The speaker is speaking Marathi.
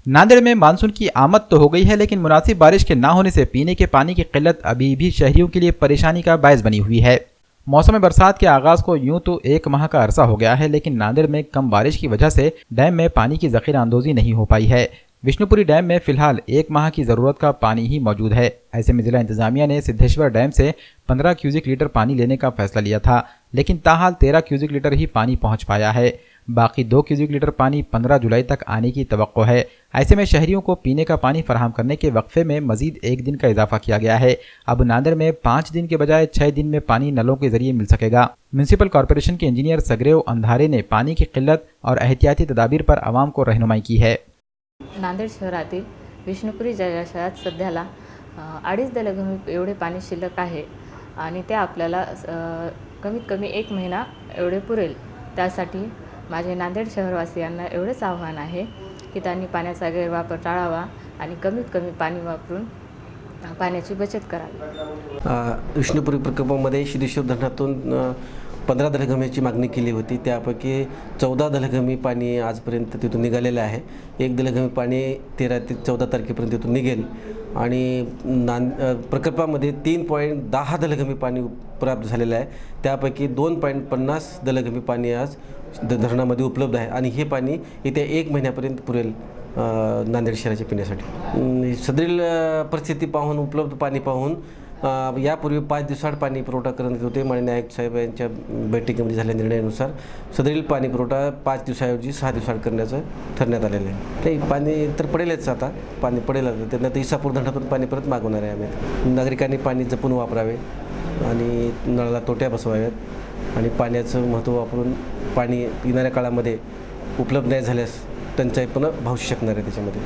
नांदेड़ में मानसून की आमद तो हो गई है, लेकिन मुनासिब बारिश के ना होने से पीने के पानी की किल्लत अभी भी शहरियों के लिए परेशानी का बायस बनी हुई है। मौसम बरसात के आगाज को यूं तो 1 माह का अरसा हो गया है, लेकिन नांदेड़ में कम बारिश की वजह से डैम में पानी की जखीरा अंदोजी नहीं हो पाई है। विष्णुपुरी डैम में फिलहाल 1 माह की जरूरत का पानी ही मौजूद है। ऐसे में जिला इंतजामिया ने सिद्धेश्वर डैम से 15 क्यूसिक लीटर पानी लेने का फैसला लिया था, लेकिन ताहाल 13 क्यूसिक लीटर ही पानी पहुंच पाया है। बाकी 2 क्यूसिक लीटर पानी 15 जुलाई तक आने की तवक्को है। ऐसे में शहरियों को पीने का पानी फराहम करने के वक्फे में मजीद 1 दिन का इजाफा किया गया है। अब नांदेड़ में 5 दिन के बजाय 6 दिन में पानी नलों के जरिए मिल सकेगा। म्यूनिसिपल कॉरपोरेशन के इंजीनियर सगरेव अंधारे ने पानी की किल्लत और एहतियाती तदाबीर पर आवाम को रहनुमाई की है। नांदेड शहरातील विष्णुपुरी जलाशयात सध्याला 2.5 दलघमी एवढे पाणी शिल्लक आहे आणि ते आपल्याला कमीत कमी 1 महिना एवढे पुरेल। त्यासाठी माझे नांदेड शहरवासियांना एवढेच आव्हान आहे की त्यांनी पाण्याचा गैरवापर टाळावा आणि कमीत कमी पाणी वापरून पाण्याची बचत करावी। विष्णुपुरी प्रकल्पामध्ये सिद्धेश्वर धरणातून 15 दलघमीची मागणी केली होती। त्यापैकी 14 दलघमी पाणी आजपर्यंत तिथून निघालेलं आहे। 1 दलघमी पाणी 13 ते 14 तारखेपर्यंत तिथून निघेल आणि प्रकल्पामध्ये 3.10 दलघमी पाणी प्राप्त झालेलं आहे। त्यापैकी 2.50 दलघमी पाणी आज धरणामध्ये उपलब्ध आहे आणि हे पाणी येत्या 1 महिन्यापर्यंत पुरेल नांदेड शहराच्या पिण्यासाठी। सदरील परिस्थिती पाहून, उपलब्ध पाणी पाहून यापूर्वी 5 दिवसाआड पाणी पुरवठा करण्यात होते। माननीय आयुक्त साहेब यांच्या बैठकीमध्ये झालेल्या निर्णयानुसार सदरील पाणी पुरवठा 5 दिवसाऐवजी 6 दिवसाआड करण्याचं ठरण्यात आलेलं आहे। काही पाणी तर पडेलच, आता पाणी पडेल, त्यांना तर इसापूर धरणातून पाणी परत मागवणार आहे आम्ही। नागरिकांनी पाणी जपून वापरावे आणि नळाला तोट्या बसवाव्यात आणि पाण्याचं महत्त्व वापरून पाणी येणाऱ्या काळामध्ये उपलब्ध नाही झाल्यास टंचाई पुन्हा भासू शकणार आहे त्याच्यामध्ये।